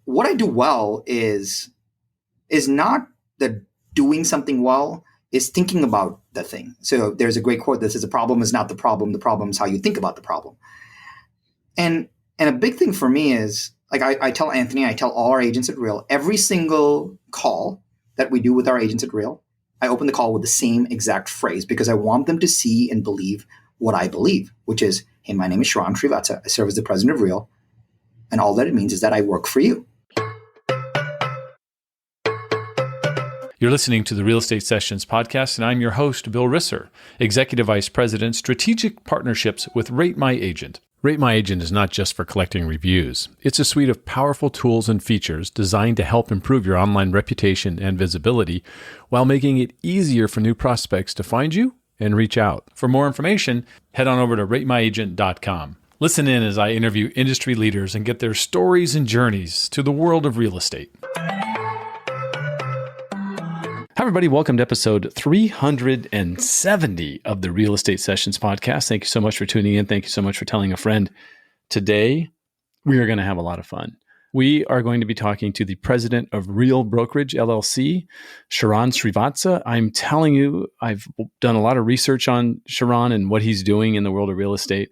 what I do well is not the doing something well, is thinking about the thing. So there's a great quote that says, the problem is not the problem is how you think about the problem. And a big thing for me is, like I tell Anthony, I tell all our agents at Real, every single call that we do with our agents at Real, I open the call with the same exact phrase, because I want them to see and believe what I believe, which is, hey, my name is Sharran Srivatsaa. I serve as the president of Real. And all that it means is that I work for you. You're listening to the Real Estate Sessions podcast, and I'm your host, Bill Risser, Executive Vice President, Strategic Partnerships with Rate My Agent. Rate My Agent is not just for collecting reviews. It's a suite of powerful tools and features designed to help improve your online reputation and visibility while making it easier for new prospects to find you and reach out. For more information, head on over to ratemyagent.com. Listen in as I interview industry leaders and get their stories and journeys to the world of real estate. Hi, everybody. Welcome to episode 370 of the Real Estate Sessions podcast. Thank you so much for tuning in. Thank you so much for telling a friend. Today, we are going to have a lot of fun. We are going to be talking to the president of REAL Brokerage, LLC, Sharran Srivatsaa. I'm telling you, I've done a lot of research on Sharran and what he's doing in the world of real estate.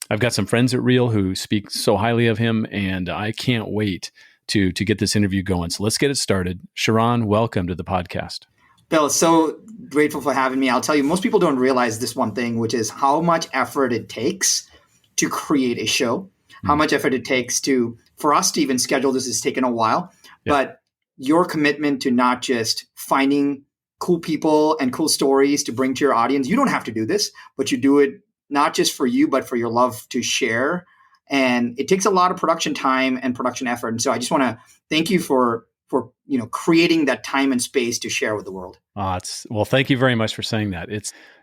I've got some friends at Real who speak so highly of him, and I can't wait to get this interview going. So let's get it started. Sharran, welcome to the podcast. Bill, so grateful for having me. I'll tell you, most people don't realize this one thing, which is how much effort it takes to create a show, how much effort it takes for us to even schedule this has taken a while. Yeah. But your commitment to not just finding cool people and cool stories to bring to your audience, you don't have to do this, but you do it not just for you, but for your love to share. And it takes a lot of production time and production effort. And so I just want to thank you for creating that time and space to share with the world. Well, thank you very much for saying that.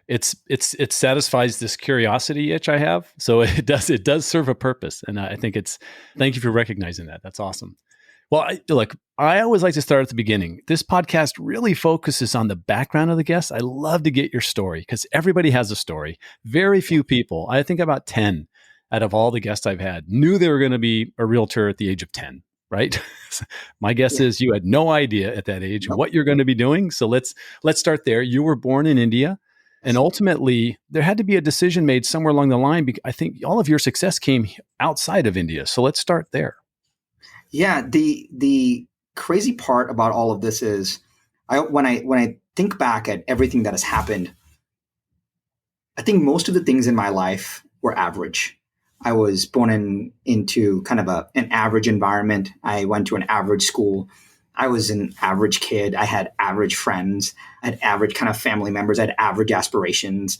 It satisfies this curiosity itch I have. So it does serve a purpose. And I think thank you for recognizing that. That's awesome. Well, I always like to start at the beginning. This podcast really focuses on the background of the guest. I love to get your story because everybody has a story. Very few people, I think about 10 out of all the guests I've had, knew they were going to be a realtor at the age of 10, right? My guess is you had no idea at that age what you're going to be doing. So let's start there. You were born in India, and ultimately there had to be a decision made somewhere along the line. I think all of your success came outside of India. So let's start there. Yeah, the crazy part about all of this is when I think back at everything that has happened, I think most of the things in my life were average. I was born into kind of an average environment. I went to an average school. I was an average kid. I had average friends. I had average kind of family members. I had average aspirations.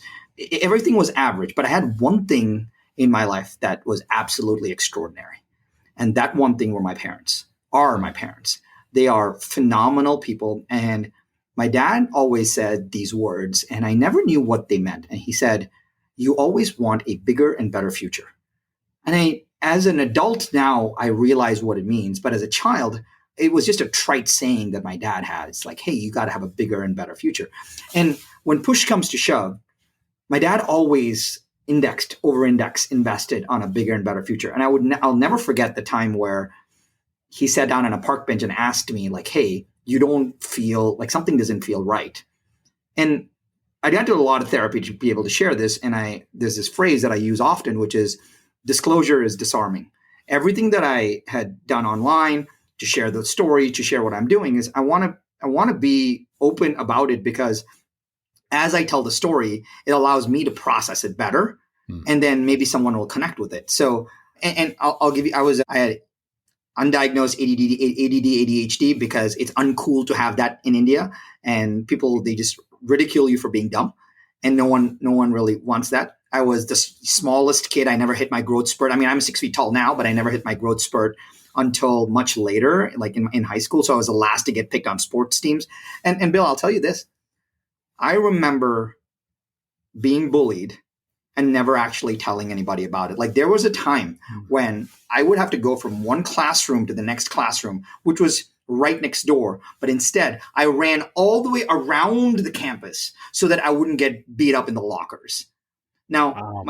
Everything was average, but I had one thing in my life that was absolutely extraordinary. And that one thing were my parents. They are phenomenal people. And my dad always said these words, and I never knew what they meant. And he said, you always want a bigger and better future. And as an adult now, I realize what it means. But as a child, it was just a trite saying that my dad had. It's like, hey, you got to have a bigger and better future. And when push comes to shove, my dad always invested on a bigger and better future. And I'll never forget the time where he sat down on a park bench and asked me, like, hey, you don't feel like something doesn't feel right. And I got to a lot of therapy to be able to share this. And there's this phrase that I use often, which is disclosure is disarming. Everything that I had done online to share the story, to share what I'm doing is I want to be open about it, because as I tell the story, it allows me to process it better. And then maybe someone will connect with it. So, and I'll give you, I had undiagnosed ADD, ADHD, because it's uncool to have that in India, and people, they just ridicule you for being dumb, and no one really wants that. I was the smallest kid. I never hit my growth spurt. I mean, I'm 6 feet tall now, but I never hit my growth spurt until much later, like in high school. So I was the last to get picked on sports teams. And Bill, I'll tell you this. I remember being bullied and never actually telling anybody about it. Like, there was a time when I would have to go from one classroom to the next classroom, which was right next door. But instead, I ran all the way around the campus so that I wouldn't get beat up in the lockers. Now,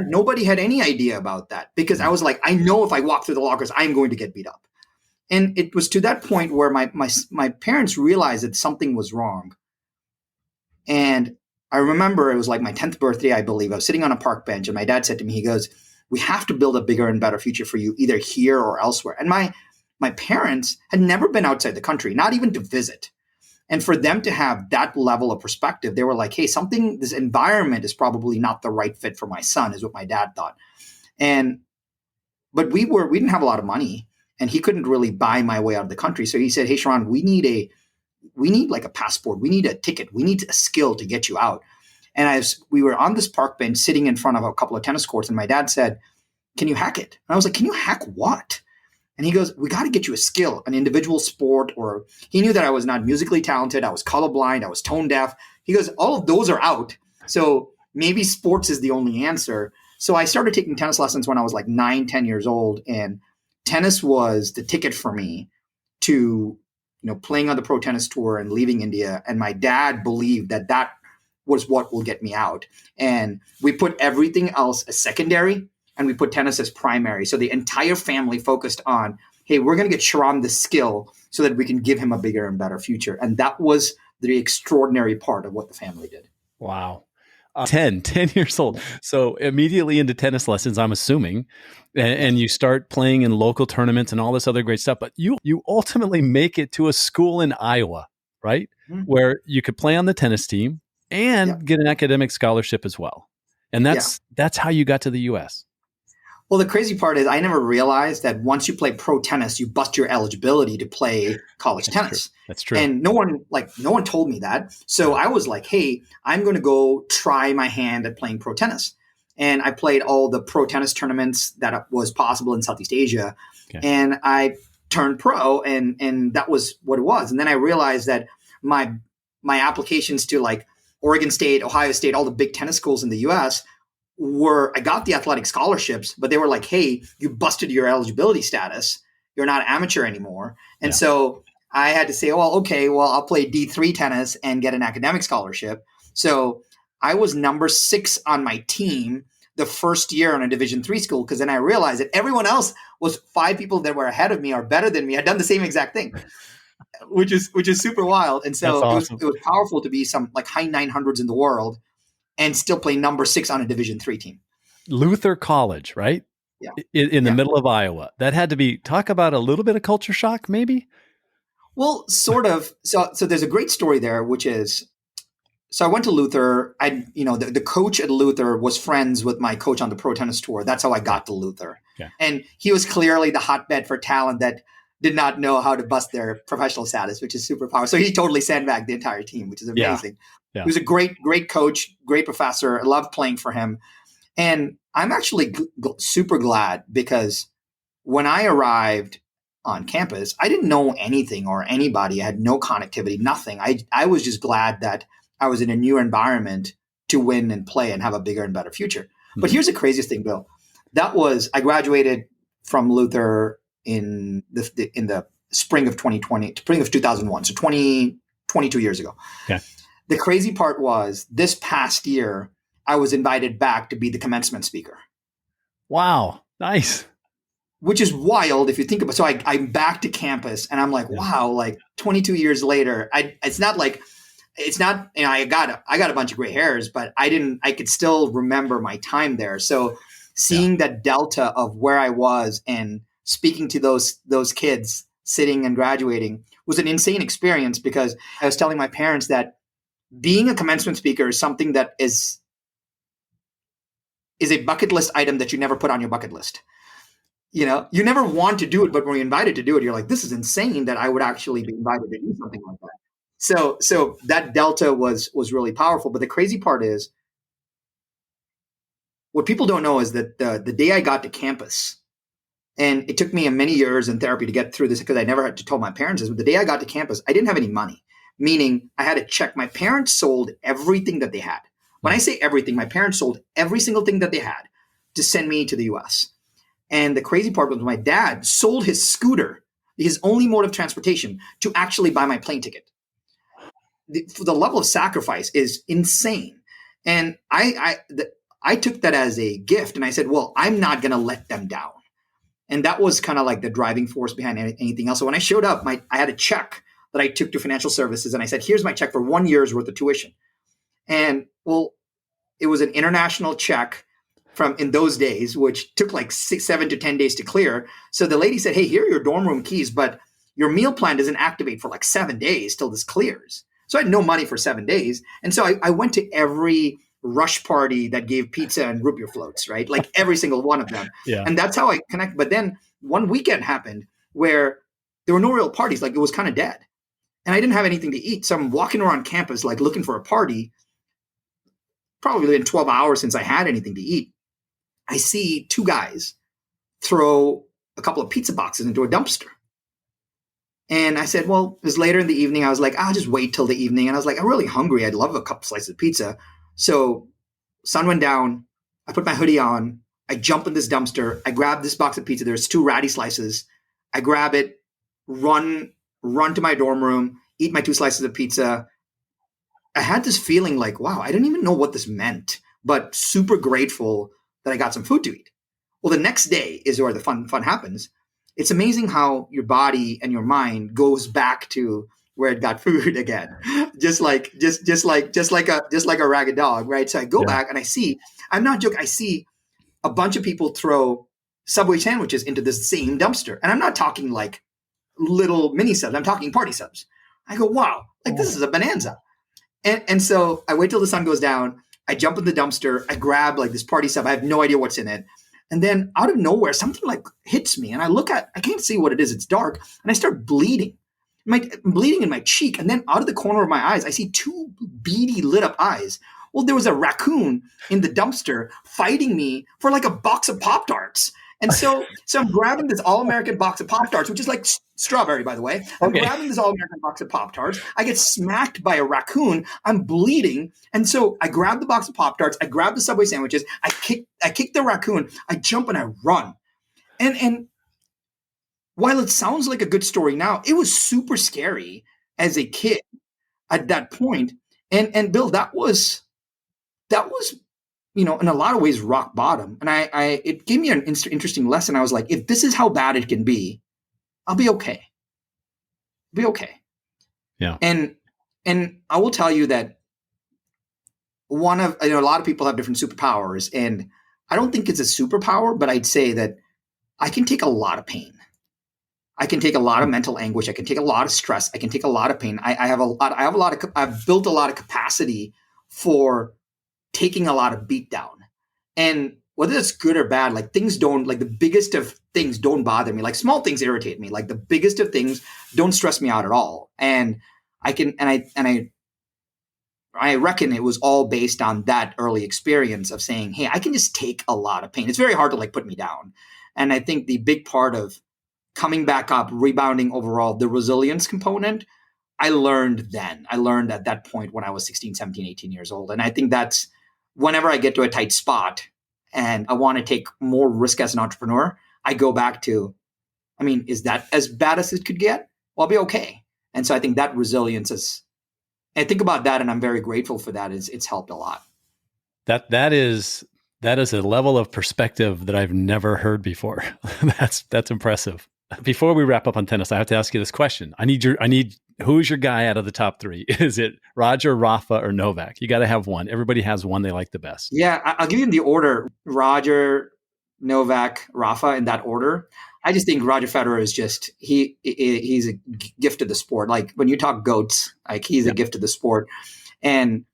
nobody had any idea about that, because I was like, I know if I walk through the lockers, I'm going to get beat up. And it was to that point where my parents realized that something was wrong. And I remember it was like my 10th birthday, I believe. I was sitting on a park bench and my dad said to me, he goes, we have to build a bigger and better future for you, either here or elsewhere. And my parents had never been outside the country, not even to visit. And for them to have that level of perspective, they were like, hey, this environment is probably not the right fit for my son, is what my dad thought. But we didn't have a lot of money and he couldn't really buy my way out of the country. So he said, hey, Sharran, we need like a passport. We need a ticket. We need a skill to get you out. And as we were on this park bench sitting in front of a couple of tennis courts, and my dad said, can you hack it? And I was like, can you hack what? And he goes, we got to get you a skill, an individual sport, or he knew that I was not musically talented. I was colorblind. I was tone deaf. He goes, all of those are out. So maybe sports is the only answer. So I started taking tennis lessons when I was like 9, 10 years old. And tennis was the ticket for me to, playing on the pro tennis tour and leaving India. And my dad believed that was what will get me out. And we put everything else as secondary and we put tennis as primary. So the entire family focused on, hey, we're going to get Sharran the skill so that we can give him a bigger and better future. And that was the extraordinary part of what the family did. Wow. 10 years old. So immediately into tennis lessons, I'm assuming, and you start playing in local tournaments and all this other great stuff. But you ultimately make it to a school in Iowa, right? Mm-hmm. Where you could play on the tennis team and get an academic scholarship as well. And that's how you got to the US. Well, the crazy part is I never realized that once you play pro tennis, you bust your eligibility to play college tennis. That's true. And no one told me that. So I was like, hey, I'm going to go try my hand at playing pro tennis. And I played all the pro tennis tournaments that was possible in Southeast Asia. Okay. And I turned pro and that was what it was. And then I realized that my applications to like Oregon State, Ohio State, all the big tennis schools in the US I got the athletic scholarships, but they were like, hey, you busted your eligibility status. You're not amateur anymore. And so I had to say, I'll play D3 tennis and get an academic scholarship. So I was number 6 on my team the first year on a Division III school, because then I realized that everyone else was 5 people that were ahead of me or better than me had done the same exact thing, which is super wild. And so awesome. It was powerful to be some like high 900s in the world and still play number 6 on a Division III team. Luther College, right? Yeah. In the middle of Iowa. That had to be, talk about a little bit of culture shock, maybe? Well, sort of. So there's a great story there, which is, so I went to Luther. The coach at Luther was friends with my coach on the pro tennis tour. That's how I got to Luther. Yeah. And he was clearly the hotbed for talent that did not know how to bust their professional status, which is super powerful. So he totally sandbagged the entire team, which is amazing. Yeah. He was a great coach, great professor. I loved playing for him. And I'm actually super glad because when I arrived on campus, I didn't know anything or anybody. I had no connectivity, nothing. I was just glad that I was in a new environment to win and play and have a bigger and better future. Mm-hmm. But here's the craziest thing, Bill. I graduated from Luther in the spring of 2001, so 22 years ago. Okay. The crazy part was this past year, I was invited back to be the commencement speaker. Wow. Nice. Which is wild if you think about it. So I'm back to campus and I'm like, wow, like 22 years later, I got a bunch of gray hairs, but I could still remember my time there. So seeing that delta of where I was and speaking to those kids sitting and graduating was an insane experience, because I was telling my parents that being a commencement speaker is something that is a bucket list item that you never put on your bucket list. You never want to do it, but when you're invited to do it, you're like, this is insane that I would actually be invited to do something like that. So that delta was really powerful. But the crazy part is, what people don't know is that the day I got to campus, and it took me many years in therapy to get through this because I never had to tell my parents this, but the day I got to campus, I didn't have any money, meaning I had to check. My parents sold everything that they had. When I say everything, my parents sold every single thing that they had to send me to the US. And the crazy part was my dad sold his scooter, his only mode of transportation, to actually buy my plane ticket. The level of sacrifice is insane. And I took that as a gift. And I said, well, I'm not going to let them down. And that was kind of like the driving force behind anything else. So when I showed up, I had a check that I took to financial services, and I said, here's my check for 1 year's worth of tuition. And well, it was an international check from in those days, which took like 7 to 10 days to clear. So the lady said, hey, here are your dorm room keys, but your meal plan doesn't activate for like 7 days till this clears. So I had no money for 7 days. And so I went to every rush party that gave pizza and root beer floats, right? Like every single one of them. Yeah. And that's how I connect. But then one weekend happened where there were no real parties. Like it was kind of dead. And I didn't have anything to eat. So I'm walking around campus, like looking for a party. Probably been 12 hours since I had anything to eat. I see two guys throw a couple of pizza boxes into a dumpster. And I said, well, it was later in the evening. I was like, I'll just wait till the evening. And I was like, I'm really hungry. I'd love a couple slices of pizza. So sun went down. I put my hoodie on. I jump in this dumpster. I grab this box of pizza. There's 2 ratty slices. I grab it, run to my dorm room, eat my 2 slices of pizza. I had this feeling like, wow, I didn't even know what this meant, but super grateful that I got some food to eat. Well, the next day is where the fun happens. It's amazing how your body and your mind goes back to where it got food again, just like a ragged dog, right? So I go back and I see, I'm not joking, I see a bunch of people throw Subway sandwiches into this same dumpster, and I'm not talking like little mini subs. I'm talking party subs. I go, wow, like this is a bonanza. And so I wait till the sun goes down. I jump in the dumpster. I grab like this party sub. I have no idea what's in it. And then out of nowhere, something like hits me. And I can't see what it is. It's dark. And I start bleeding. I'm bleeding in my cheek. And then out of the corner of my eyes, I see 2 beady lit up eyes. Well, there was a raccoon in the dumpster fighting me for like a box of Pop-Tarts. And so I'm grabbing this all-American box of Pop-Tarts, which is like strawberry, by the way. I'm grabbing this all-American box of Pop-Tarts. I get smacked by a raccoon. I'm bleeding. And so I grab the box of Pop-Tarts. I grab the Subway sandwiches. I kick the raccoon. I jump and I run. And while it sounds like a good story now, it was super scary as a kid at that point. And Bill, that was in a lot of ways, rock bottom. And it gave me an interesting lesson. I was like, if this is how bad it can be, I'll be okay. Be okay. Yeah. And I will tell you that a lot of people have different superpowers, and I don't think it's a superpower, but I'd say that I can take a lot of pain. I can take a lot of mental anguish. I can take a lot of stress. I can take a lot of pain. I've built a lot of capacity for taking a lot of beat down. And whether it's good or bad, like the biggest of things don't bother me. Like small things irritate me. Like the biggest of things don't stress me out at all. And I reckon it was all based on that early experience of saying, hey, I can just take a lot of pain. It's very hard to like put me down. And I think the big part of coming back up, rebounding overall, the resilience component, I learned at that point when I was 16, 17, 18 years old. And I think that's whenever I get to a tight spot and I want to take more risk as an entrepreneur, I go back to, is that as bad as it could get? Well, I'll be okay. And so I think that resilience I think about that, and I'm very grateful for that. It's helped a lot. That is a level of perspective that I've never heard before. That's impressive. Before we wrap up on tennis, I have to ask you this question. Who's your guy out of the top 3? Is it Roger, Rafa, or Novak? You got to have one. Everybody has one they like the best. Yeah, I'll give you the order: Roger, Novak, Rafa, in that order. I just think Roger Federer is just he's a gift to the sport. Like when you talk GOATs, like he's a gift to the sport. And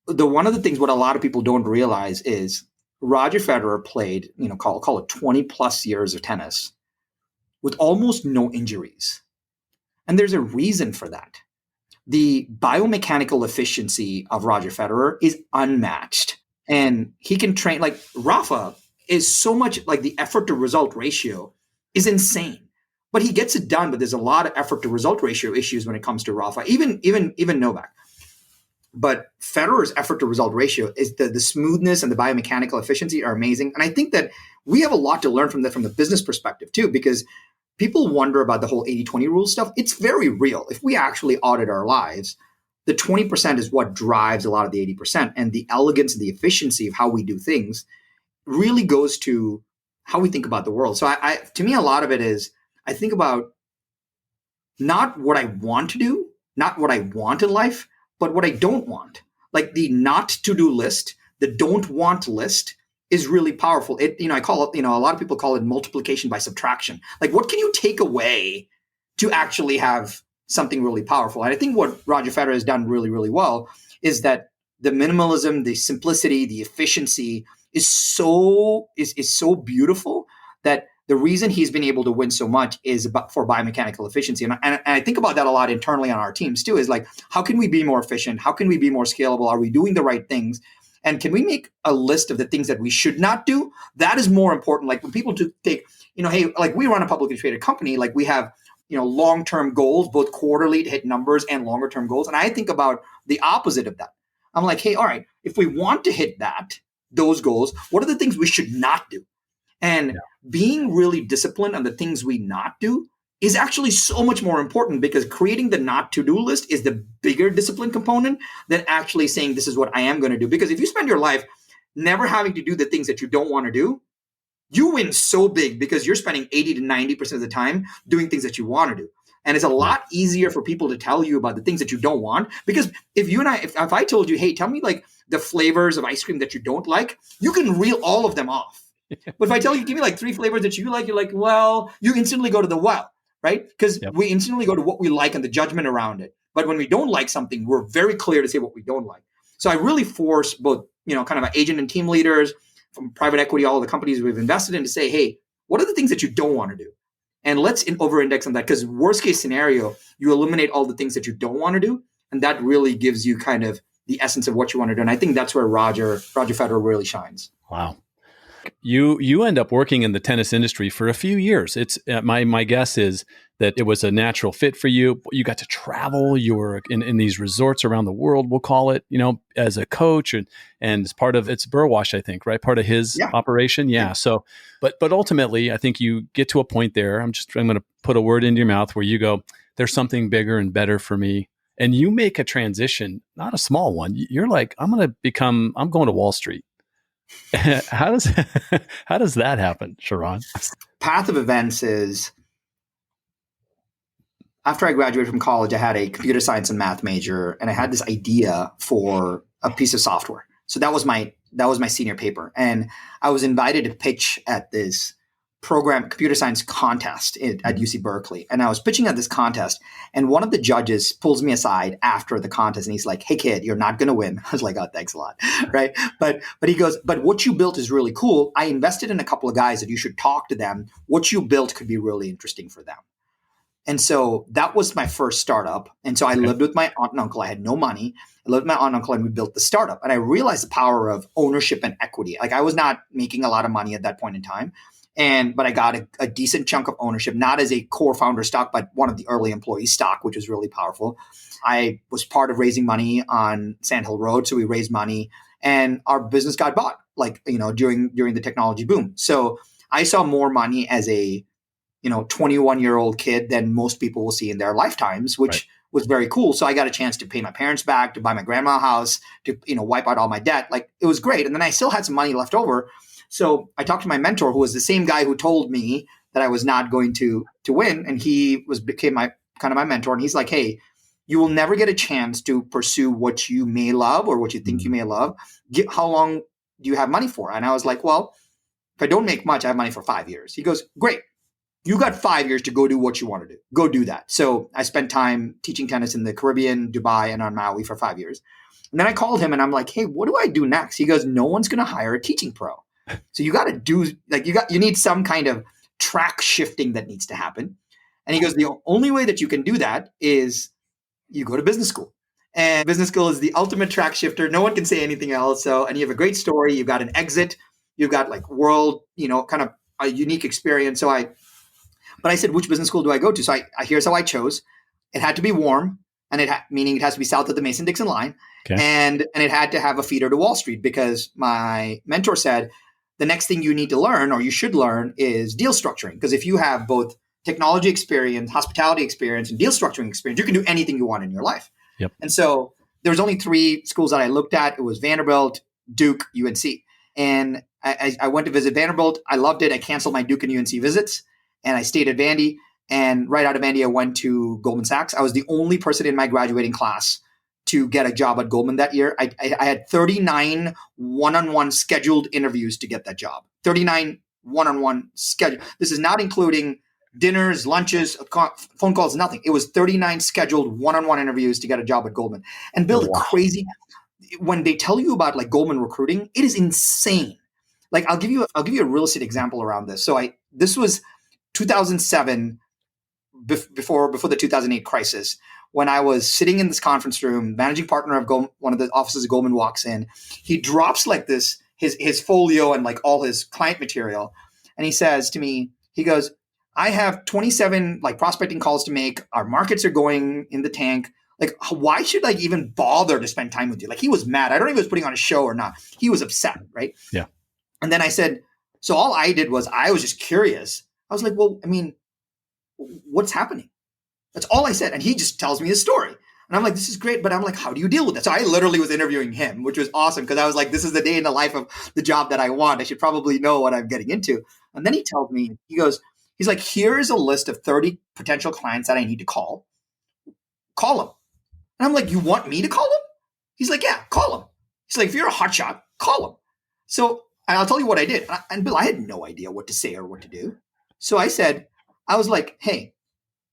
one of the things what a lot of people don't realize is Roger Federer played, call it 20 plus years of tennis with almost no injuries. And there's a reason for that. The biomechanical efficiency of Roger Federer is unmatched. And he can train, like Rafa is so much like the effort to result ratio is insane. But he gets it done, but there's a lot of effort to result ratio issues when it comes to Rafa, even Novak. But Federer's effort to result ratio is the smoothness and the biomechanical efficiency are amazing. And I think that we have a lot to learn from that from the business perspective too, because people wonder about the whole 80-20 rule stuff. It's very real. If we actually audit our lives, the 20% is what drives a lot of the 80%. And the elegance and the efficiency of how we do things really goes to how we think about the world. So to me, a lot of it is I think about not what I want to do, not what I want in life, but what I don't want. Like the not to do list, the don't want list is really powerful. I call it, a lot of people call it multiplication by subtraction. Like what can you take away to actually have something really powerful? And I think what Roger Federer has done really, really well is that the minimalism, the simplicity, the efficiency is so beautiful that the reason he's been able to win so much is for biomechanical efficiency. And I think about that a lot internally on our teams too, is like, how can we be more efficient? How can we be more scalable? Are we doing the right things? And can we make a list of the things that we should not do? That is more important. Like when people take, hey, like we run a publicly traded company, like we have, long-term goals, both quarterly to hit numbers and longer-term goals. And I think about the opposite of that. I'm like, hey, all right, if we want to hit those goals, what are the things we should not do? And being really disciplined on the things we not do is actually so much more important, because creating the not to-do list is the bigger discipline component than actually saying this is what I am going to do. Because if you spend your life never having to do the things that you don't want to do, you win so big, because you're spending 80 to 90% of the time doing things that you want to do. And it's a lot easier for people to tell you about the things that you don't want. Because if you and I, if I told you, hey, tell me like the flavors of ice cream that you don't like, you can reel all of them off. But if I tell you, give me like 3 flavors that you like, you're like, well, you instantly go to the well, right? Because we instantly go to what we like and the judgment around it. But when we don't like something, we're very clear to say what we don't like. So I really force both, kind of agent and team leaders from private equity, all of the companies we've invested in, to say, hey, what are the things that you don't want to do? And let's over-index on that, because worst case scenario, you eliminate all the things that you don't want to do. And that really gives you kind of the essence of what you want to do. And I think that's where Roger Federer really shines. Wow. You end up working in the tennis industry for a few years. It's my guess is that it was a natural fit for you. You got to travel. You were in these resorts around the world, we'll call it, as a coach and as part of, it's Burwash, I think, right? Part of his operation. Yeah. So, but ultimately, I think you get to a point there. I'm going to put a word into your mouth where you go, there's something bigger and better for me. And you make a transition, not a small one. You're like, I'm going to Wall Street. How does that happen, Sharran? Path of events is, after I graduated from college, I had a computer science and math major, and I had this idea for a piece of software. So that was my senior paper, and I was invited to pitch at this computer science contest at UC Berkeley. And I was pitching at this contest, and one of the judges pulls me aside after the contest, and he's like, hey kid, you're not going to win. I was like, oh, thanks a lot. Right. But he goes, but what you built is really cool. I invested in a couple of guys that you should talk to them. What you built could be really interesting for them. And so that was my first startup. And so I lived with my aunt and uncle. I had no money. I lived with my aunt and uncle, and we built the startup. And I realized the power of ownership and equity. Like I was not making a lot of money at that point in time. But I got a decent chunk of ownership, not as a core founder stock, but one of the early employee stock, which was really powerful. I was part of raising money on Sand Hill Road. So we raised money, and our business got bought, during the technology boom. So I saw more money as a, 21-year-old kid than most people will see in their lifetimes, which was very cool. So I got a chance to pay my parents back, to buy my grandma a house, to, wipe out all my debt. Like it was great. And then I still had some money left over. So I talked to my mentor, who was the same guy who told me that I was not going to win. And he became my mentor. And he's like, hey, you will never get a chance to pursue what you may love or what you think you may love. How long do you have money for? And I was like, well, if I don't make much, I have money for 5 years. He goes, great. You got 5 years to go do what you want to do. Go do that. So I spent time teaching tennis in the Caribbean, Dubai, and on Maui for 5 years. And then I called him and I'm like, hey, what do I do next? He goes, no one's going to hire a teaching pro. So you got to do, you need some kind of track shifting that needs to happen. And he goes, the only way that you can do that is you go to business school. And business school is the ultimate track shifter. No one can say anything else. And you have a great story. You've got an exit. You've got world, kind of a unique experience. But I said, which business school do I go to? So here's how I chose. It had to be warm, and meaning it has to be south of the Mason-Dixon line. Okay. And it had to have a feeder to Wall Street, because my mentor said, the next thing you need to learn, or you should learn, is deal structuring. Because if you have both technology experience, hospitality experience, and deal structuring experience, you can do anything you want in your life. Yep. And so there was only 3 schools that I looked at. It was Vanderbilt, Duke, UNC. And I went to visit Vanderbilt. I loved it. I canceled my Duke and UNC visits, and I stayed at Vandy. And right out of Vandy, I went to Goldman Sachs. I was the only person in my graduating class to get a job at Goldman that year. I had 39 one-on-one scheduled interviews to get that job. 39 one-on-one scheduled. This is not including dinners, lunches, phone calls, nothing. It was 39 scheduled one-on-one interviews to get a job at Goldman. And Bill, crazy. When they tell you about like Goldman recruiting, it is insane. Like I'll give you a real estate example around this. So this was 2007, before the 2008 crisis, when I was sitting in this conference room. Managing partner of one of the offices of Goldman walks in. He drops like this his folio and like all his client material, and he says to me, he goes, "I have 27 like prospecting calls to make. Our markets are going in the tank. Like, why should I even bother to spend time with you?" Like, he was mad. I don't know if he was putting on a show or not. He was upset, right? Yeah. And then I said, so all I did was I was just curious. I was like, well, I mean, what's happening? That's all I said. And he just tells me his story. And I'm like, this is great. But I'm like, how do you deal with that? So I literally was interviewing him, which was awesome because I was like, this is the day in the life of the job that I want. I should probably know what I'm getting into. And then he tells me, he's like, here's a list of 30 potential clients that I need to call. Call them. And I'm like, you want me to call him? He's like, yeah, call him. He's like, if you're a hotshot, call him. So I'll tell you what I did. And Bill, I had no idea what to say or what to do. So I was like, hey,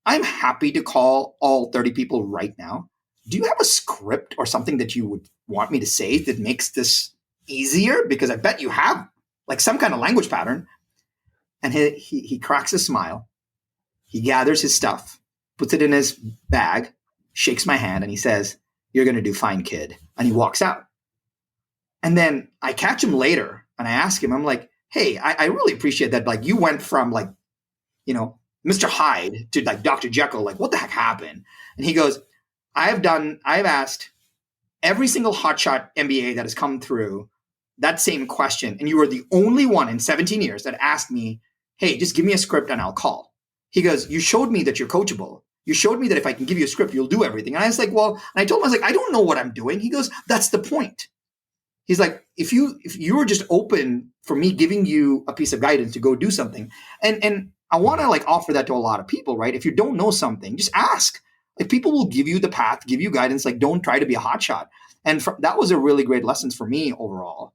I'm happy to call all 30 people right now. Do you have a script or something that you would want me to say that makes this easier? Because I bet you have like some kind of language pattern. And he cracks a smile. He gathers his stuff, puts it in his bag, shakes my hand, and he says, "You're going to do fine, kid." And he walks out. And then I catch him later and I ask him, I'm like, hey, I really appreciate that. Like, you went from like, Mr. Hyde to like Dr. Jekyll. Like, what the heck happened? And he goes, I've asked every single hotshot MBA that has come through that same question. And you were the only one in 17 years that asked me, hey, just give me a script and I'll call. He goes, you showed me that you're coachable. You showed me that if I can give you a script, you'll do everything. And I was like, well, and I told him, I was like, I don't know what I'm doing. He goes, that's the point. He's like, if you were just open for me giving you a piece of guidance to go do something. And I want to like offer that to a lot of people, right? If you don't know something, just ask. Like, people will give you the path, give you guidance. Like, don't try to be a hotshot. And that was a really great lesson for me overall.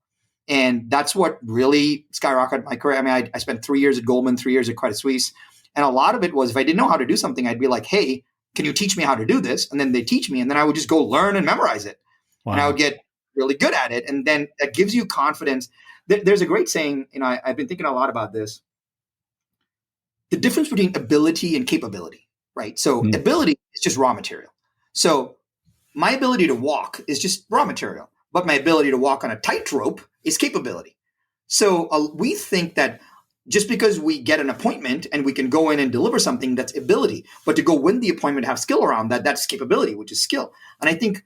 And that's what really skyrocketed my career. I mean, I spent 3 years at Goldman, 3 years at Credit Suisse. And a lot of it was, if I didn't know how to do something, I'd be like, hey, can you teach me how to do this? And then they teach me. And then I would just go learn and memorize it. Wow. And I would get really good at it. And then that gives you confidence. There's a great saying, I've been thinking a lot about this. The difference between ability and capability, right? So ability is just raw material. So my ability to walk is just raw material, but my ability to walk on a tightrope is capability. So we think that just because we get an appointment and we can go in and deliver something, that's ability. But to go win the appointment, have skill around that, that's capability, which is skill. And I think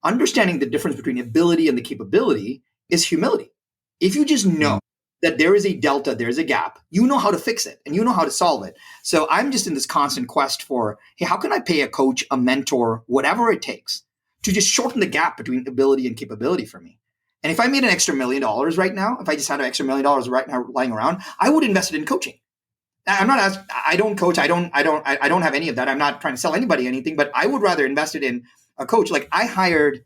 understanding the difference between ability and the capability is humility. If you just know that there is a delta, there's a gap, you know how to fix it and you know how to solve it. So I'm just in this constant quest for, hey, how can I pay a coach, a mentor, whatever it takes to just shorten the gap between ability and capability for me? And if I made an extra $1 million right now, if I just had an extra $1 million right now lying around, I would invest it in coaching. I don't coach. I don't have any of that. I'm not trying to sell anybody anything, but I would rather invest it in a coach. Like, I hired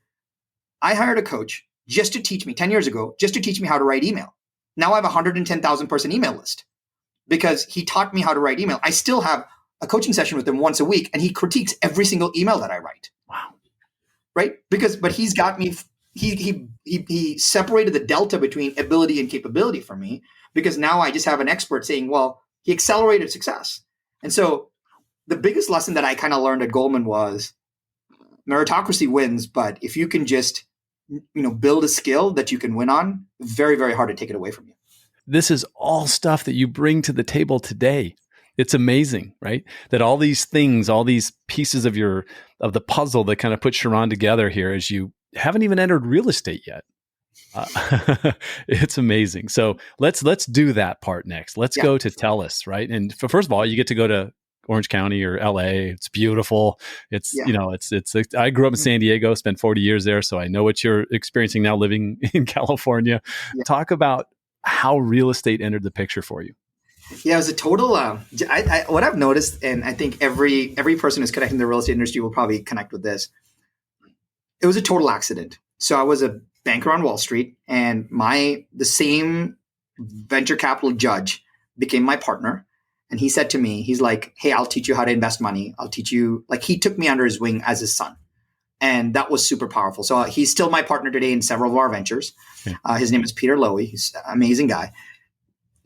a coach just to teach me 10 years ago, just to teach me how to write email. Now I have a 110,000 person email list because he taught me how to write email. I still have a coaching session with him once a week, and he critiques every single email that I write. Wow. Right? But he's got me, he separated the delta between ability and capability for me, because now I just have an expert saying, well, he accelerated success. And so the biggest lesson that I kind of learned at Goldman was meritocracy wins, but if you can just, build a skill that you can win on, very, very hard to take it away from you. This is all stuff that you bring to the table today. It's amazing, right? That all these things, all these pieces of the puzzle that kind of put Sharran together here, as you haven't even entered real estate yet. It's amazing. So let's do that part next. Let's go to Tellus, right? And first of all, you get to go to Orange County or LA. It's beautiful. It's, Yeah. I grew up in San Diego, spent 40 years there. So I know what you're experiencing now living in California. Yeah. Talk about how real estate entered the picture for you. Yeah, it was a total. What I've noticed, and I think every person who's connected in the real estate industry will probably connect with this. It was a total accident. So I was a banker on Wall Street, and the same venture capital judge became my partner. And he said to me, he's like, "Hey, I'll teach you how to invest money. I'll teach you." Like, he took me under his wing as his son, and that was super powerful. So he's still my partner today in several of our ventures. Yeah. His name is Peter Lowy. He's an amazing guy.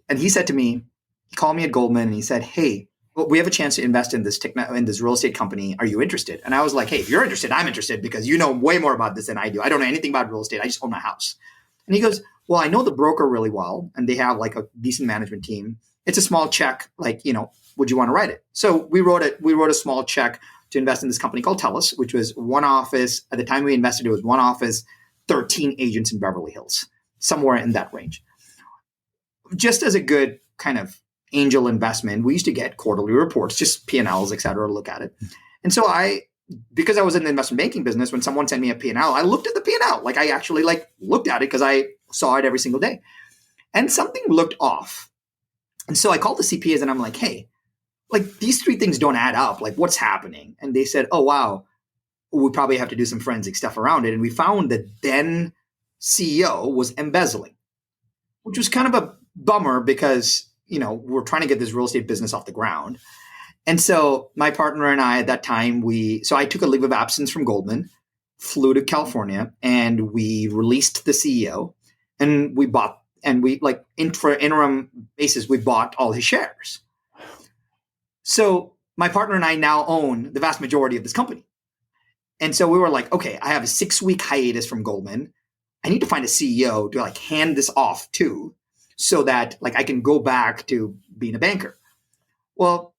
And he said to me, he called me at Goldman and he said, "Hey, well, we have a chance to invest in this real estate company. Are you interested?" And I was like, "Hey, if you're interested, I'm interested, because you know way more about this than I do. I don't know anything about real estate. I just own my house." And he goes, "Well, I know the broker really well, and they have like a decent management team. It's a small check. Like, would you want to write it?" So we wrote a small check to invest in this company called TELUS, which was one office. At the time we invested, it was one office, 13 agents in Beverly Hills, somewhere in that range. Just as a good kind of angel investment, we used to get quarterly reports, just P&Ls, et cetera, to look at it. And so because I was in the investment banking business, when someone sent me a P&L, I looked at the P&L. Like, I actually looked at it because I saw it every single day. And something looked off. And so I called the CPAs and I'm like, "Hey, like, these three things don't add up. Like, what's happening?" And they said, "Oh, wow, we probably have to do some forensic stuff around it." And we found that then CEO was embezzling, which was kind of a bummer because, we're trying to get this real estate business off the ground. And so my partner and I at that time, I took a leave of absence from Goldman, flew to California, and we released the CEO, and for interim basis, we bought all his shares. So my partner and I now own the vast majority of this company. And so we were like, okay, I have a 6-week hiatus from Goldman. I need to find a CEO to hand this off to, so that I can go back to being a banker. Well,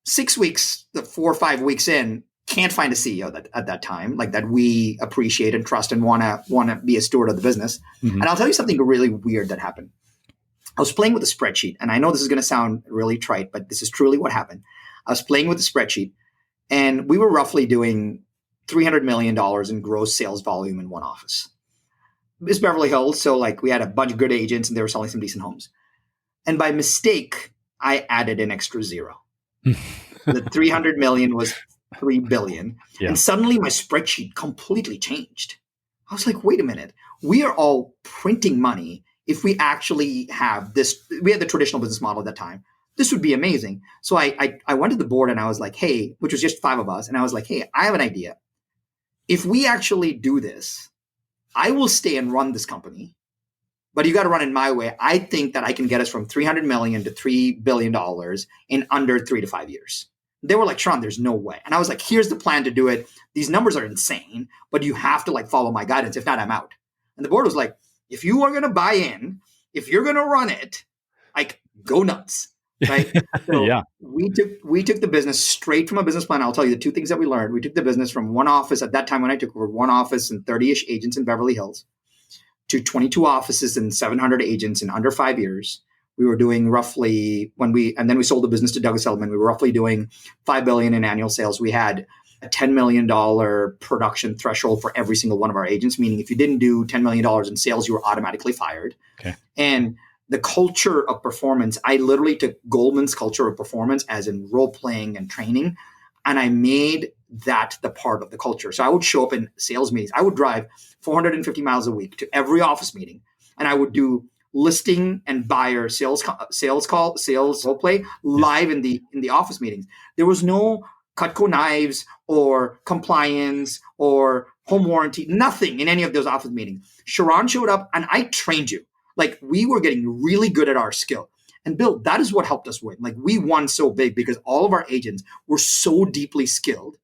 6 weeks, 4 or 5 weeks in, can't find a CEO at that time, that we appreciate and trust and want to be a steward of the business. Mm-hmm. And I'll tell you something really weird that happened. I was playing with a spreadsheet, and I know this is going to sound really trite, but this is truly what happened. I was playing with the spreadsheet, and we were roughly doing $300 million in gross sales volume in one office. It's Beverly Hills, so we had a bunch of good agents, and they were selling some decent homes. And by mistake, I added an extra zero. The 300 million was 3 billion. Yeah. And suddenly my spreadsheet completely changed. I was like, wait a minute. We are all printing money. If we actually have this, we had the traditional business model at that time. This would be amazing. So I went to the board and I was like, hey, which was just 5 of us. And I was like, hey, I have an idea. If we actually do this, I will stay and run this company, but you got to run it my way. I think that I can get us from 300 million to $3 billion in under 3 to 5 years. They were like, Sharran, there's no way. And I was like, here's the plan to do it. These numbers are insane, but you have to follow my guidance. If not, I'm out. And the board was like, if you are going to buy in, if you're going to run it, go nuts. Right. So yeah. We took the business straight from a business plan. I'll tell you the 2 things that we learned. We took the business from one office at that time when I took over, one office and 30-ish agents in Beverly Hills, to 22 offices and 700 agents in under 5 years. We were doing roughly and then we sold the business to Douglas Elliman. We were roughly doing $5 billion in annual sales. We had a $10 million production threshold for every single one of our agents, meaning if you didn't do $10 million in sales, you were automatically fired. Okay. And the culture of performance, I literally took Goldman's culture of performance as in role playing and training, and I made that the part of the culture. So I would show up in sales meetings. I would drive 450 miles a week to every office meeting, and I would do listing and buyer sales role play live in the office meetings. There was no Cutco knives or compliance or home warranty, nothing in any of those office meetings. Sharran showed up and I trained you. We were getting really good at our skill. And Bill, that is what helped us win. We won so big because all of our agents were so deeply skilled.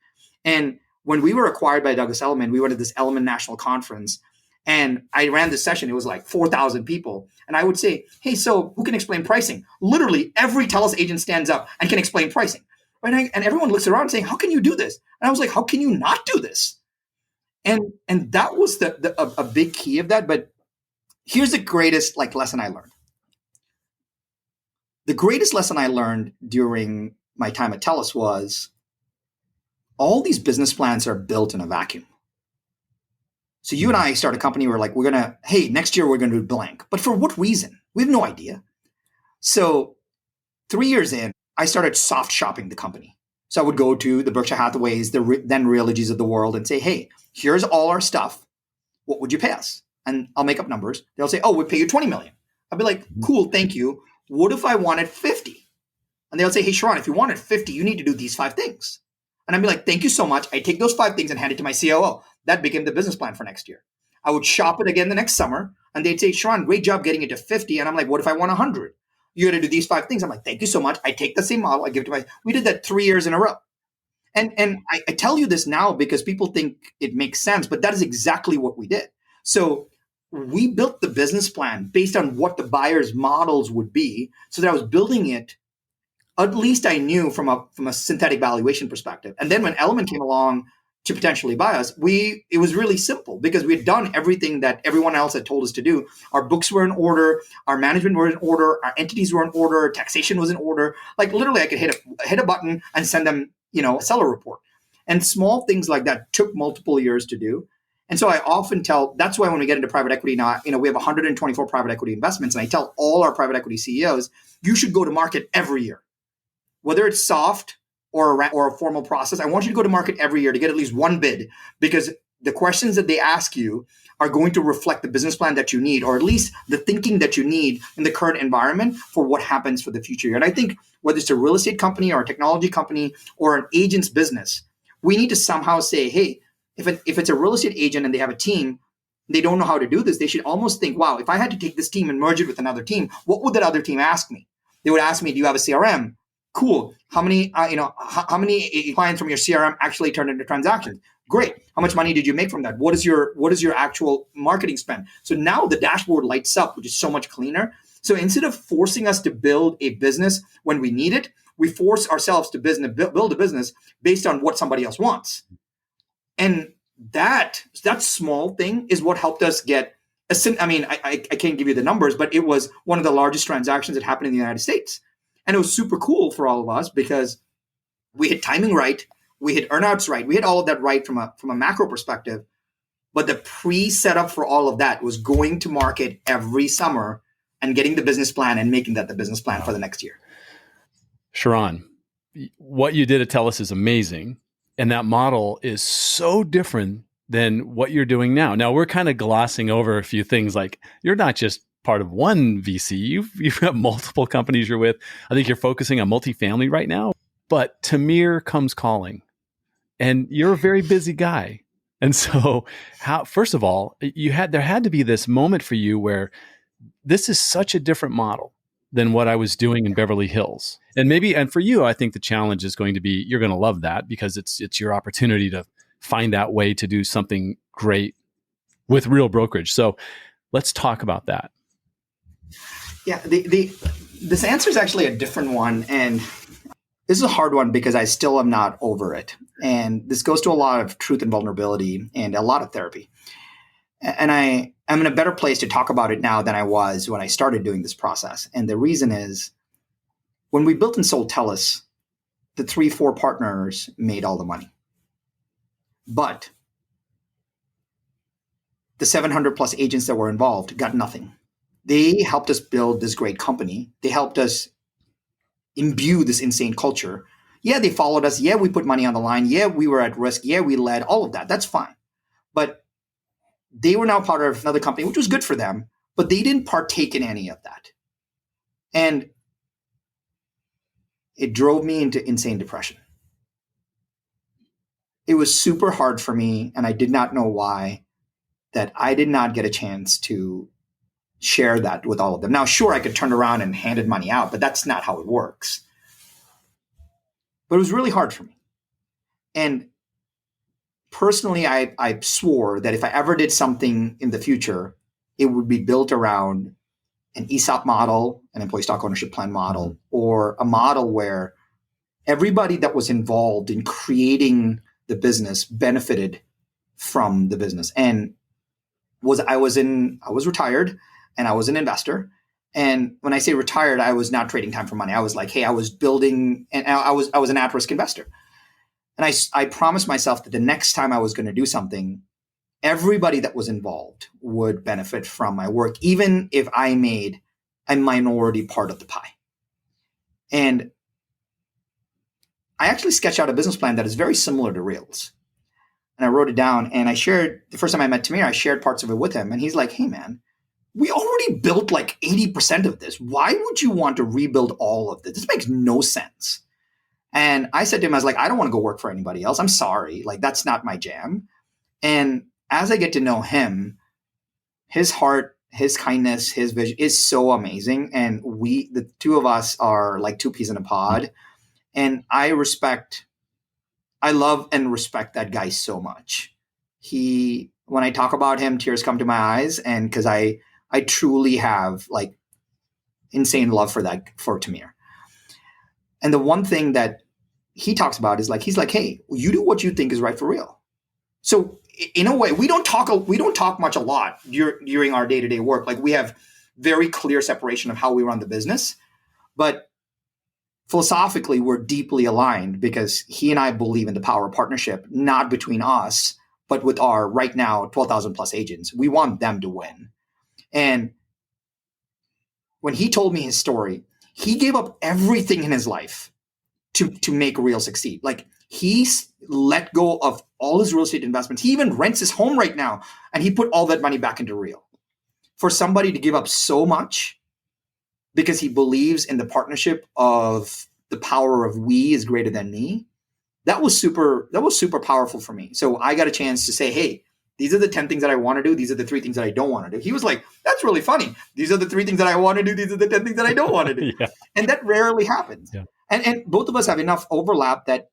And when we were acquired by Douglas Elliman, we went to this Elliman National Conference, and I ran this session. It was 4,000 people. And I would say, hey, so who can explain pricing? Literally every TELUS agent stands up and can explain pricing. Right? And everyone looks around saying, how can you do this? And I was like, how can you not do this? And that was a big key of that. But here's the greatest lesson I learned. The greatest lesson I learned during my time at TELUS was all these business plans are built in a vacuum. So you and I start a company, we're like, hey, next year we're going to do blank. But for what reason? We have no idea. So 3 years in, I started soft shopping the company. So I would go to the Berkshire Hathaways, the then Realogies of the world and say, hey, here's all our stuff. What would you pay us? And I'll make up numbers. They'll say, oh, we'll pay you 20 million. I'll be like, cool, thank you. What if I wanted 50? And they'll say, hey, Sharran, if you wanted 50, you need to do these 5 things. And I'd be like, thank you so much. I take those 5 things and hand it to my COO. That became the business plan for next year. I would shop it again the next summer. And they'd say, Sharran, great job getting it to 50. And I'm like, what if I want 100? You got to do these 5 things. I'm like, thank you so much. I take the same model. I give it to we did that 3 years in a row. And I tell you this now because people think it makes sense, but that is exactly what we did. So we built the business plan based on what the buyer's models would be, so that I was building it. At least I knew from a synthetic valuation perspective. And then when Element came along to potentially buy us, it was really simple because we had done everything that everyone else had told us to do. Our books were in order, our management were in order, our entities were in order, taxation was in order. Like literally I could hit a button and send them, a seller report. And small things like that took multiple years to do. And so I often tell, that's why when we get into private equity now, we have 124 private equity investments. And I tell all our private equity CEOs, you should go to market every year. Whether it's soft or a formal process, I want you to go to market every year to get at least one bid, because the questions that they ask you are going to reflect the business plan that you need, or at least the thinking that you need in the current environment for what happens for the future. And I think whether it's a real estate company or a technology company or an agent's business, we need to somehow say, hey, if it's a real estate agent and they have a team, they don't know how to do this, they should almost think, wow, if I had to take this team and merge it with another team, what would that other team ask me? They would ask me, do you have a CRM? Cool. How many clients from your CRM actually turned into transactions? Great. How much money did you make from that? What is your actual marketing spend? So now the dashboard lights up, which is so much cleaner. So instead of forcing us to build a business when we need it, we force ourselves to build a business based on what somebody else wants. And that small thing is what helped us get I can't give you the numbers, but it was one of the largest transactions that happened in the United States. And it was super cool for all of us because we hit timing right, we hit earnouts right, we hit all of that right from a macro perspective. But the pre-setup for all of that was going to market every summer and getting the business plan and making that the business plan for the next year. Sharran, what you did at TELUS is amazing. And that model is so different than what you're doing now. Now, we're kind of glossing over a few things, like you're not just part of one VC. You've got multiple companies you're with. I think you're focusing on multifamily right now. But Tamir comes calling, and you're a very busy guy. And so, first of all, there had to be this moment for you where this is such a different model than what I was doing in Beverly Hills. And for you, I think the challenge is going to be, you're going to love that because it's your opportunity to find that way to do something great with Real Brokerage. So let's talk about that. Yeah, this answer is actually a different one. And this is a hard one because I still am not over it. And this goes to a lot of truth and vulnerability and a lot of therapy. And I'm in a better place to talk about it now than I was when I started doing this process. And the reason is, when we built and sold TELUS, the 3-4 partners made all the money. But the 700 plus agents that were involved got nothing. They helped us build this great company. They helped us imbue this insane culture. Yeah, they followed us. Yeah, we put money on the line. Yeah, we were at risk. Yeah, we led, all of that. That's fine. But they were now part of another company, which was good for them, but they didn't partake in any of that. And it drove me into insane depression. It was super hard for me, and I did not know why, that I did not get a chance to share that with all of them. Now, sure, I could turn around and handed money out, but that's not how it works. But it was really hard for me. And personally, I swore that if I ever did something in the future, it would be built around an ESOP model, an employee stock ownership plan model, or a model where everybody that was involved in creating the business benefited from the business. And I was retired and I was an investor. And when I say retired, I was not trading time for money. I was like, hey, I was building, and I was an at-risk investor. And I promised myself that the next time I was going to do something, everybody that was involved would benefit from my work, even if I made a minority part of the pie. And I actually sketched out a business plan that is very similar to Real's. And I wrote it down, and I shared, the first time I met Tamir, I shared parts of it with him. And he's like, hey, man, we already built like 80% of this. Why would you want to rebuild all of this? This makes no sense. And I said to him, I was like, I don't want to go work for anybody else. I'm sorry. Like, that's not my jam. And as I get to know him, his heart, his kindness, his vision is so amazing. And the two of us are like two peas in a pod. And I love and respect that guy so much. When I talk about him, tears come to my eyes. And because I truly have like insane love for Tamir. And the one thing that he talks about is like, he's like, hey, you do what you think is right for real. So in a way, we don't talk much a lot during our day-to-day work. Like, we have very clear separation of how we run the business, but philosophically, we're deeply aligned because he and I believe in the power of partnership, not between us, but with our right now 12,000 plus agents. We want them to win. And when he told me his story, he gave up everything in his life to make Real succeed. Like, he's let go of all his real estate investments. He even rents his home right now, and he put all that money back into Real. For somebody to give up so much because he believes in the partnership of the power of we is greater than me, that was super powerful for me. So I got a chance to say, hey, these are the 10 things that I want to do. These are the 3 things that I don't want to do. He was like, that's really funny. These are the 3 things that I want to do. These are the 10 things that I don't want to do. Yeah. And that rarely happens. Yeah. And both of us have enough overlap that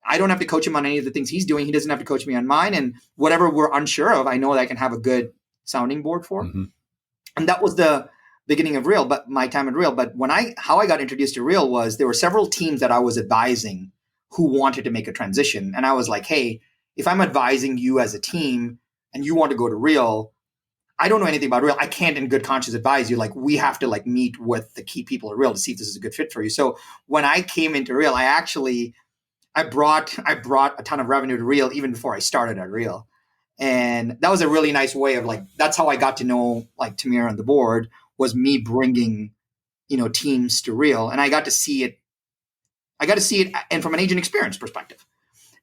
I don't have to coach him on any of the things he's doing. He doesn't have to coach me on mine. And whatever we're unsure of, I know that I can have a good sounding board for. Mm-hmm. And that was the beginning of Real, but my time at Real. But how I got introduced to Real was there were several teams that I was advising who wanted to make a transition. And I was like, hey, if I'm advising you as a team and you want to go to Real, I don't know anything about Real. I can't in good conscience advise you. Like, we have to like meet with the key people at Real to see if this is a good fit for you. So when I came into Real, I brought a ton of revenue to Real even before I started at Real. And that was a really nice way of like, that's how I got to know like Tamir on the board, was me bringing, teams to Real. And I got to see it and from an agent experience perspective.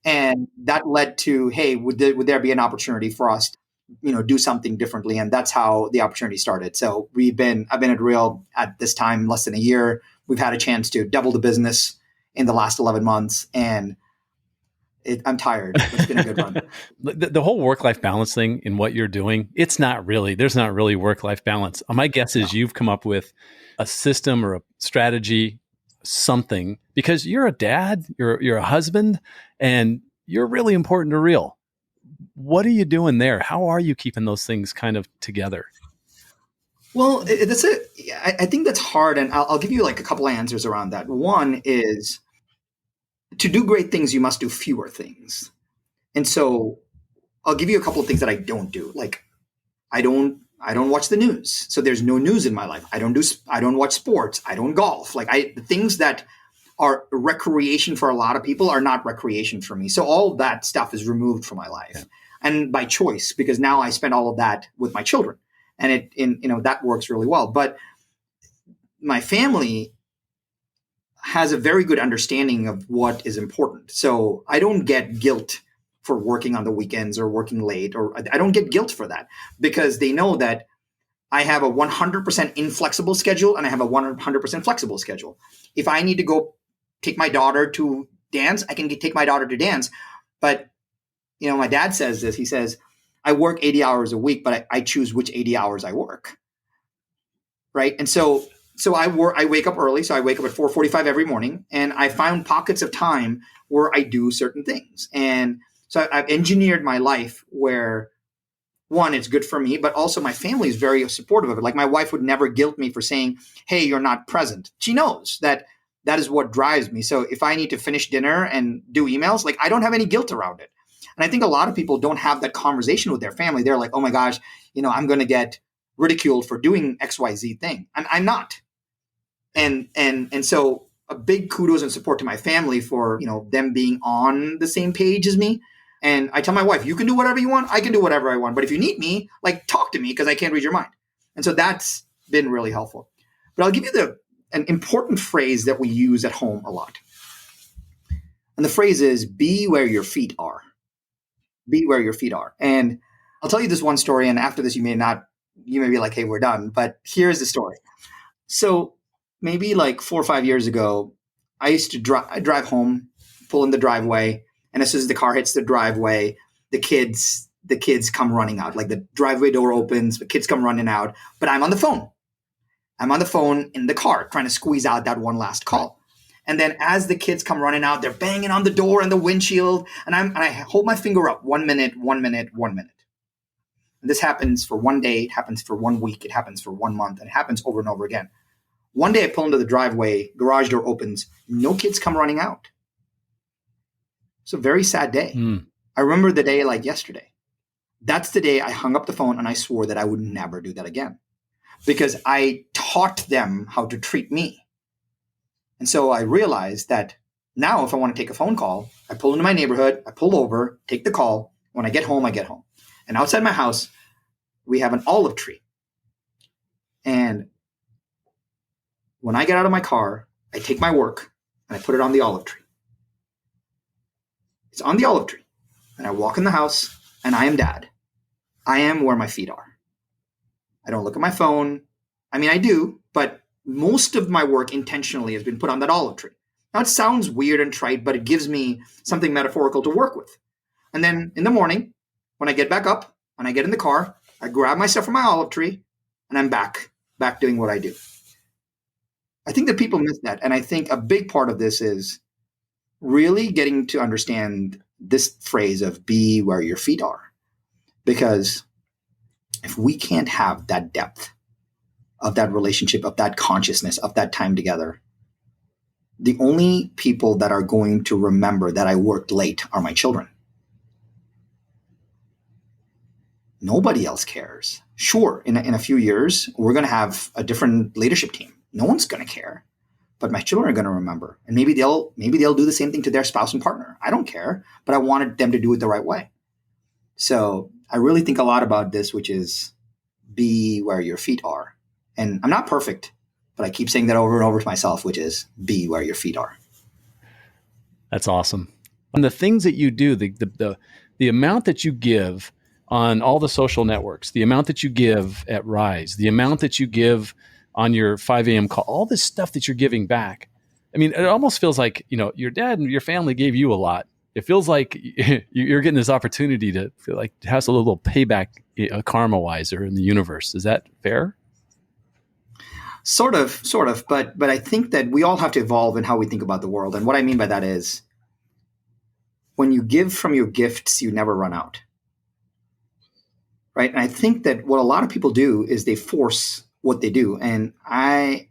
And that led to, hey, would there be an opportunity for us to, do something differently? And that's how the opportunity started. So I've been at Real at this time, less than a year. We've had a chance to double the business in the last 11 months. And I'm tired. It's been a good run. The whole work-life balance thing in what you're doing, there's not really work-life balance. My guess is you've come up with a system or a strategy, something, because you're a dad, you're a husband, and you're really important to Real. What are you doing there? How are you keeping those things kind of together? Well, I think that's hard. And I'll give you like a couple of answers around that. One is, to do great things, you must do fewer things. And so I'll give you a couple of things that I don't do. Like, I don't watch the news. So there's no news in my life. I don't watch sports. I don't golf. Like, the things that are recreation for a lot of people are not recreation for me. So all that stuff is removed from my life. Yeah. And by choice, because now I spend all of that with my children, and that works really well. But my family has a very good understanding of what is important. So I don't get guilt for working on the weekends or working late, or I don't get guilt for that, because they know that I have a 100% inflexible schedule and I have a 100% flexible schedule. If I need to go take my daughter to dance, I can take my daughter to dance. But, my dad says this, he says, I work 80 hours a week, but I choose which 80 hours I work. Right. And so I wake up early. So I wake up at 4:45 every morning, and I found pockets of time where I do certain things. And so I've engineered my life where, one, it's good for me, but also my family is very supportive of it. Like, my wife would never guilt me for saying, hey, you're not present. She knows that is what drives me. So if I need to finish dinner and do emails, like, I don't have any guilt around it. And I think a lot of people don't have that conversation with their family. They're like, oh my gosh, I'm going to get ridiculed for doing XYZ thing. I'm not. And so a big kudos and support to my family for, them being on the same page as me. And I tell my wife, you can do whatever you want. I can do whatever I want. But if you need me, talk to me because I can't read your mind. And so that's been really helpful. But I'll give you an important phrase that we use at home a lot. And the phrase is, be where your feet are. Be where your feet are. And I'll tell you this one story. And after this, you may be like, hey, we're done. But here's the story. So maybe 4 or 5 years ago, I used to drive home, pull in the driveway. And as soon as the car hits the driveway, the kids come running out. The driveway door opens, the kids come running out. But I'm on the phone. I'm on the phone in the car trying to squeeze out that one last call. And then as the kids come running out, they're banging on the door and the windshield. And I hold my finger up, 1 minute, 1 minute, 1 minute. And this happens for one day. It happens for 1 week. It happens for 1 month. And it happens over and over again. One day I pull into the driveway, garage door opens, no kids come running out. It's a very sad day. I remember the day like yesterday. That's the day I hung up the phone and I swore that I would never do that again because I taught them how to treat me. And so I realized that now if I want to take a phone call, I pull into my neighborhood, I pull over, take the call. When I get home, I get home. And outside my house, we have an olive tree. And when I get out of my car, I take my work and I put it on the olive tree. It's on the olive tree. And I walk in the house and I am dad. I am where my feet are. I don't look at my phone. I mean, I do, but most of my work intentionally has been put on that olive tree. Now it sounds weird and trite, but it gives me something metaphorical to work with. And then in the morning, when I get back up and I get in the car, I grab my stuff from my olive tree and I'm back doing what I do. I think that people miss that. And I think a big part of this is really getting to understand this phrase of be where your feet are. Because if we can't have that depth of that relationship, of that consciousness, of that time together, the only people that are going to remember that I worked late are my children. Nobody else cares. Sure, in a few years, we're going to have a different leadership team. No one's going to care. But my children are going to remember. And maybe they'll do the same thing to their spouse and partner. I don't care, but I wanted them to do it the right way. So I really think a lot about this, which is be where your feet are. And I'm not perfect, but I keep saying that over and over to myself, which is be where your feet are. That's awesome. And the things that you do, the amount that you give on all the social networks, the amount that you give at Rise, the amount that you give on your 5 a.m. call, all this stuff that you're giving back. I mean, it almost feels like, your dad and your family gave you a lot. It feels like you're getting this opportunity to feel like it has a little payback karma-wise or in the universe. Is that fair? Sort of. But I think that we all have to evolve in how we think about the world. And what I mean by that is when you give from your gifts, you never run out. Right? And I think that what a lot of people do is they force what they do. And I've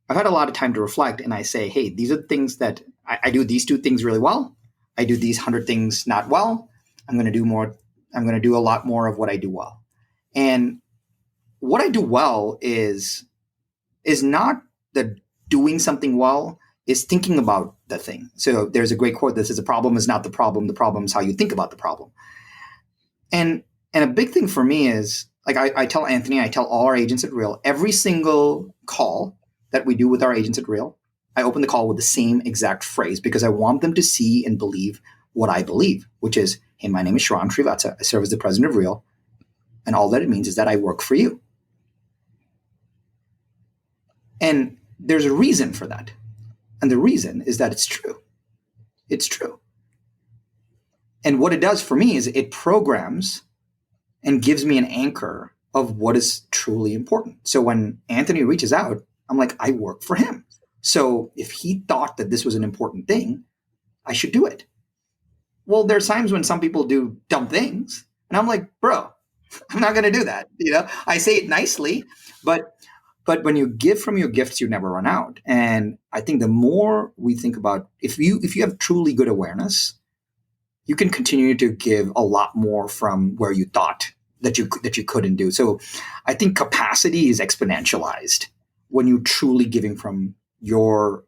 had a lot of time to reflect and I say, hey, these are the things that I do these 2 things really well. I do these 100 things not well. I'm going to do more. I'm going to do a lot more of what I do well. And what I do well is not the doing something well, is thinking about the thing. So there's a great quote that says, the problem is not the problem is how you think about the problem. And a big thing for me is, I tell Anthony, I tell all our agents at REAL, every single call that we do with our agents at REAL, I open the call with the same exact phrase because I want them to see and believe what I believe, which is, hey, my name is Sharran Srivatsaa. I serve as the president of REAL. And all that it means is that I work for you. And there's a reason for that. And the reason is that it's true. It's true. And what it does for me is it programs and gives me an anchor of what is truly important. So when Anthony reaches out, I'm like, I work for him. So if he thought that this was an important thing, I should do it. Well, there's times when some people do dumb things. And I'm like, bro, I'm not going to do that. I say it nicely, but when you give from your gifts, you never run out. And I think the more we think about, if you have truly good awareness, you can continue to give a lot more from where you thought that you couldn't do. So I think capacity is exponentialized when you're truly giving from your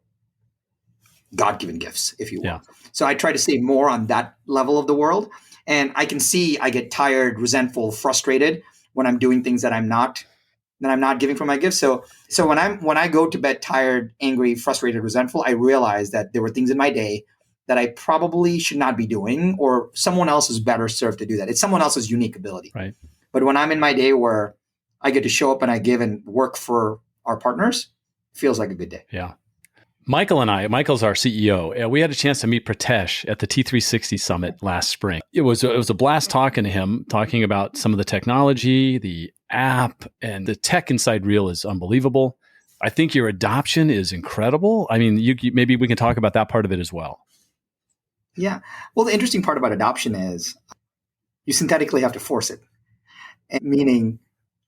God-given gifts, if you will. Yeah. So I try to say more on that level of the world. And I can see I get tired, resentful, frustrated when I'm doing things that I'm not giving from my gifts. So when I go to bed tired, angry, frustrated, resentful, I realize that there were things in my day that I probably should not be doing, or someone else is better served to do that. It's someone else's unique ability. Right. But when I'm in my day where I get to show up and I give and work for our partners, it feels like a good day. Yeah. Michael's our CEO. We had a chance to meet Pratesh at the T360 Summit last spring. It was a blast talking to him, talking about some of the technology, the app, and the tech inside Real is unbelievable. I think your adoption is incredible. I mean, maybe we can talk about that part of it as well. Yeah. Well, the interesting part about adoption is you synthetically have to force it. Meaning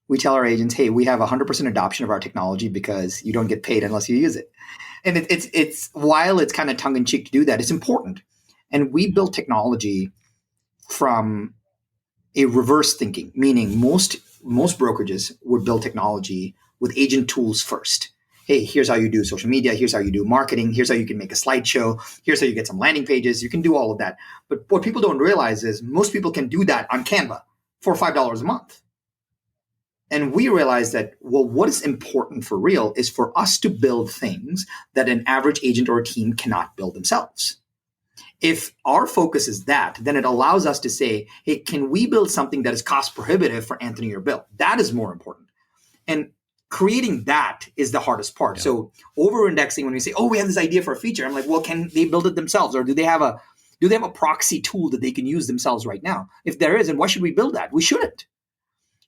we tell our agents, hey, we have 100% adoption of our technology because you don't get paid unless you use it. And it's while it's kind of tongue in cheek to do that, it's important. And we build technology from a reverse thinking, meaning most brokerages would build technology with agent tools first. Hey, here's how you do social media. Here's how you do marketing. Here's how you can make a slideshow. Here's how you get some landing pages. You can do all of that. But what people don't realize is most people can do that on Canva for $5 a month. And we realized that, well, what is important for Real is for us to build things that an average agent or a team cannot build themselves. If our focus is that, then it allows us to say, hey, can we build something that is cost prohibitive for Anthony or Bill? That is more important. And creating that is the hardest part. Yeah. So over-indexing when we say, oh, we have this idea for a feature, I'm like, well, can they build it themselves? Or do they have a proxy tool that they can use themselves right now? If there is, then why should we build that? We shouldn't.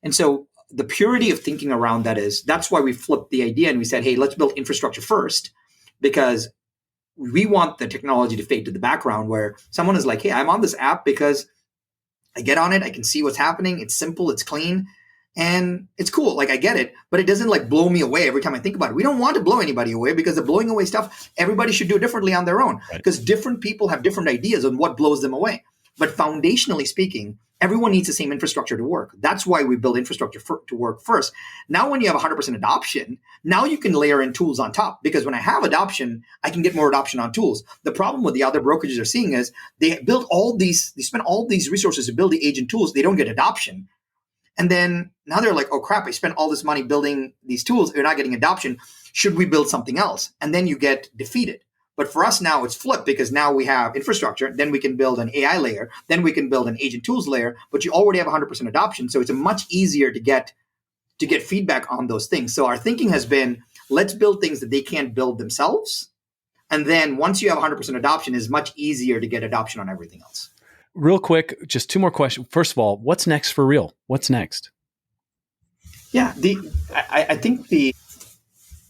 And so the purity of thinking around that that's why we flipped the idea and we said, hey, let's build infrastructure first, because we want the technology to fade to the background where someone is like, hey, I'm on this app because I get on it, I can see what's happening, it's simple, it's clean, and it's cool. Like, I get it, but it doesn't like blow me away every time I think about it. We don't want to blow anybody away, because the blowing away stuff, everybody should do differently on their own, because different people have different ideas on what blows them away. But foundationally speaking, everyone needs the same infrastructure to work. That's why we build infrastructure to work first. Now, when you have 100% adoption, now you can layer in tools on top, because when I have adoption, I can get more adoption on tools. The problem with the other brokerages are seeing is they spend all these resources to build the agent tools. They don't get adoption. And then now they're like, oh crap, I spent all this money building these tools. They're not getting adoption. Should we build something else? And then you get defeated. But for us now, it's flipped, because now we have infrastructure. Then we can build an AI layer. Then we can build an agent tools layer. But you already have 100% adoption. So it's much easier to get feedback on those things. So our thinking has been, let's build things that they can't build themselves. And then once you have 100% adoption, it's much easier to get adoption on everything else. Real quick, just two more questions. First of all, what's next for Real? What's next? Yeah, I think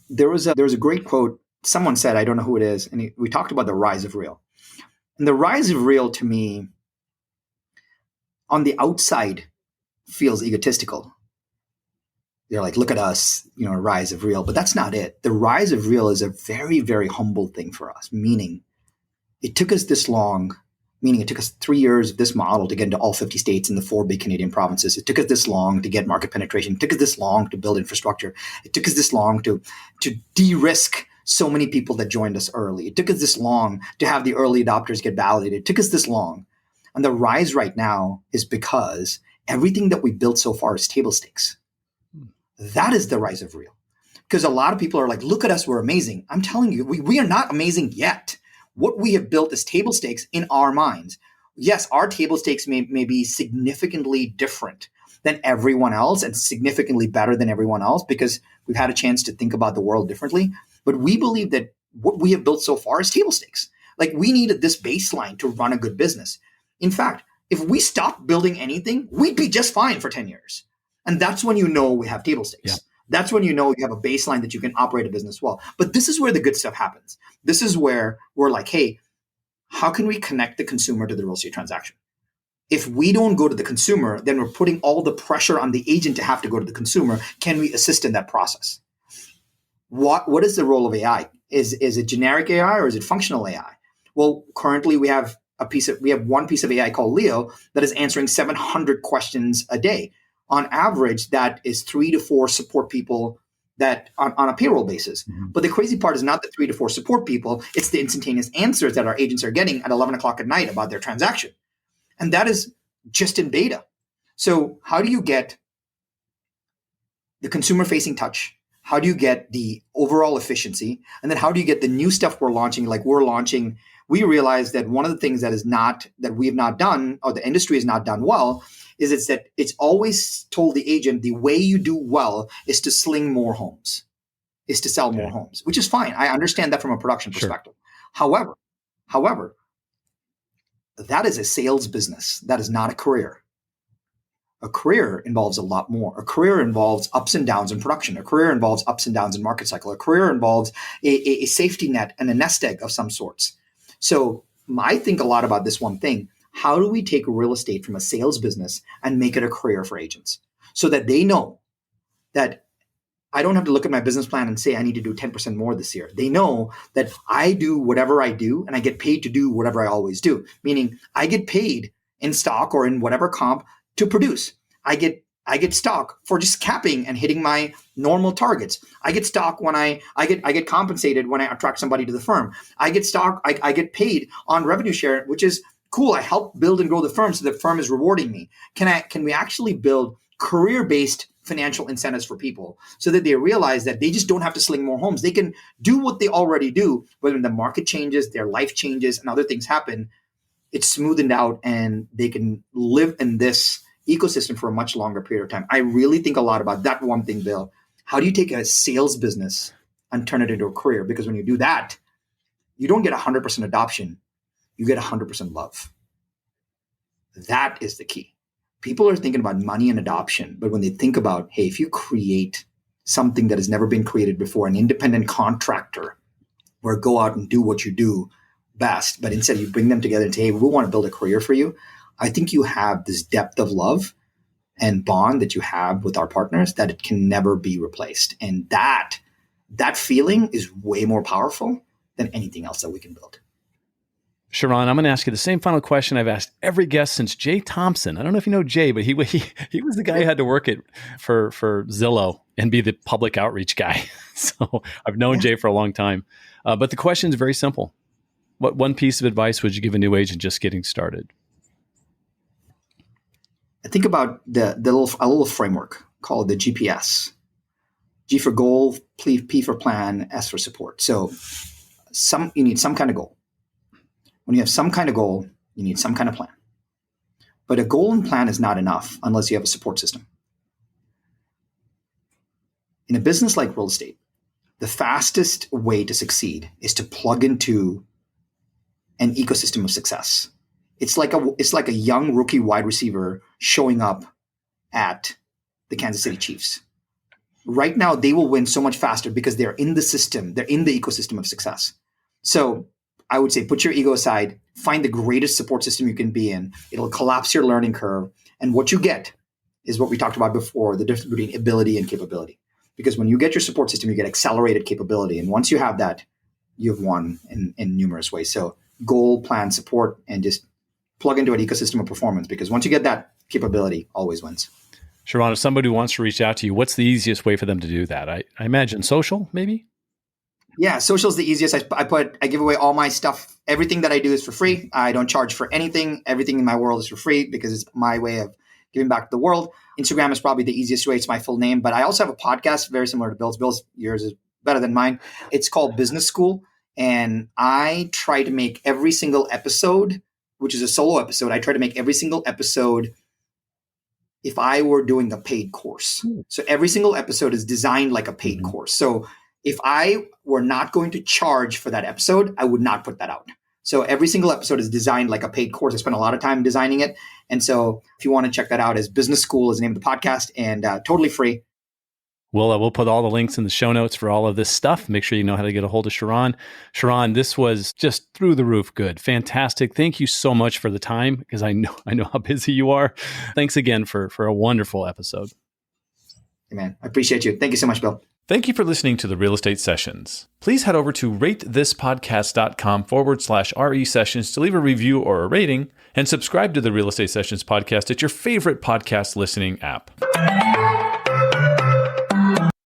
there was a great quote. Someone said, I don't know who it is, and we talked about the rise of Real. And the rise of Real, to me, on the outside, feels egotistical. They're like, look at us, rise of Real. But that's not it. The rise of Real is a very, very humble thing for us, meaning it took us this long, meaning it took us 3 years of this model to get into all 50 states and the 4 big Canadian provinces. It took us this long to get market penetration. It took us this long to build infrastructure. It took us this long to de-risk so many people that joined us early. It took us this long to have the early adopters get validated. It took us this long. And the rise right now is because everything that we built so far is table stakes. That is the rise of Real. Because a lot of people are like, look at us, we're amazing. I'm telling you, we are not amazing yet. What we have built is table stakes in our minds. Yes, our table stakes may be significantly different than everyone else and significantly better than everyone else, because we've had a chance to think about the world differently. But we believe that what we have built so far is table stakes. Like, we needed this baseline to run a good business. In fact, if we stopped building anything, we'd be just fine for 10 years. And that's when we have table stakes. Yeah. That's when you have a baseline that you can operate a business well. But this is where the good stuff happens. This is where we're like, hey, how can we connect the consumer to the real estate transaction? If we don't go to the consumer, then we're putting all the pressure on the agent to have to go to the consumer. Can we assist in that process? What is the role of AI? Is it generic AI or is it functional AI? Well, currently we have one piece of AI called Leo that is answering 700 questions a day. on average, that is 3 to 4 support people that on a payroll basis. Mm-hmm. But the crazy part is not the 3 to 4 support people. It's the instantaneous answers that our agents are getting at 11 o'clock at night about their transaction. And that is just in beta. So how do you get the consumer-facing touch? How do you get the overall efficiency? And then how do you get the new stuff we're launching? Like we're launching, we realize that one of the things that we have not done, or the industry has not done well, is that it's always told the agent the way you do well is to sling more homes, is to sell more homes, which is fine. I understand that from a production perspective. However, that is a sales business. That is not a career. A career involves a lot more. A career involves ups and downs in production. A career involves ups and downs in market cycle. A career involves a safety net and a nest egg of some sorts. So I think a lot about this one thing. How do we take real estate from a sales business and make it a career for agents so that they know that I don't have to look at my business plan and say I need to do 10% more this year. They know that I do whatever I do and I get paid to do whatever I always do, meaning I get paid in stock or in whatever comp to produce. I get stock for just capping and hitting my normal targets. I get stock when I get compensated when I attract somebody to the firm. I get stock, I get paid on revenue share, which is cool. I help build and grow the firm, so the firm is rewarding me. Can we actually build career-based financial incentives for people so that they realize that they just don't have to sling more homes? They can do what they already do, but when the market changes, their life changes, and other things happen, it's smoothened out and they can live in this ecosystem for a much longer period of time. I really think a lot about that one thing, Bill. How do you take a sales business and turn it into a career? Because when you do that, you don't get 100% adoption. You get 100% love. That is the key. People are thinking about money and adoption, but when they think about, hey, if you create something that has never been created before, an independent contractor, or go out and do what you do best, but instead you bring them together and say, hey, we want to build a career for you. I think you have this depth of love and bond that you have with our partners that it can never be replaced. And that feeling is way more powerful than anything else that we can build. Sharran, I'm going to ask you the same final question I've asked every guest since Jay Thompson. I don't know if you know Jay, but he was the guy who had to work for Zillow and be the public outreach guy. So I've known Jay for a long time. But the question is very simple. What one piece of advice would you give a new agent just getting started? I think about a little framework called the GPS. G for goal, P for plan, S for support. So you need some kind of goal. When you have some kind of goal, you need some kind of plan. But a goal and plan is not enough unless you have a support system. In a business like real estate, the fastest way to succeed is to plug into an ecosystem of success. It's like a young rookie wide receiver showing up at the Kansas City Chiefs. Right now, they will win so much faster because they're in the system. They're in the ecosystem of success. So I would say put your ego aside, find the greatest support system you can be in. It'll collapse your learning curve. And what you get is what we talked about before, the difference between ability and capability. Because when you get your support system, you get accelerated capability. And once you have that, you've won in numerous ways. So goal, plan, support, and just plug into an ecosystem of performance. Because once you get that capability, always wins. Sharran, if somebody wants to reach out to you, what's the easiest way for them to do that? I imagine social, maybe? Yeah, social is the easiest. I give away all my stuff. Everything that I do is for free. I don't charge for anything. Everything in my world is for free because it's my way of giving back to the world. Instagram is probably the easiest way. It's my full name. But I also have a podcast very similar to Bill's. Bill's, yours is better than mine. It's called Business School. And I try to make every single episode, which is a solo episode, I try to make every single episode if I were doing a paid course. So every single episode is designed like a paid course. So if I were not going to charge for that episode, I would not put that out. So every single episode is designed like a paid course. I spent a lot of time designing it. And so if you want to check that out, as Business School is the name of the podcast, and totally free. We'll put all the links in the show notes for all of this stuff. Make sure you know how to get a hold of Sharran. Sharran, this was just through the roof good. Fantastic. Thank you so much for the time, because I know how busy you are. Thanks again for a wonderful episode. Hey man, I appreciate you. Thank you so much, Bill. Thank you for listening to the Real Estate Sessions. Please head over to ratethispodcast.com/RE sessions to leave a review or a rating. and subscribe to the Real Estate Sessions podcast at your favorite podcast listening app.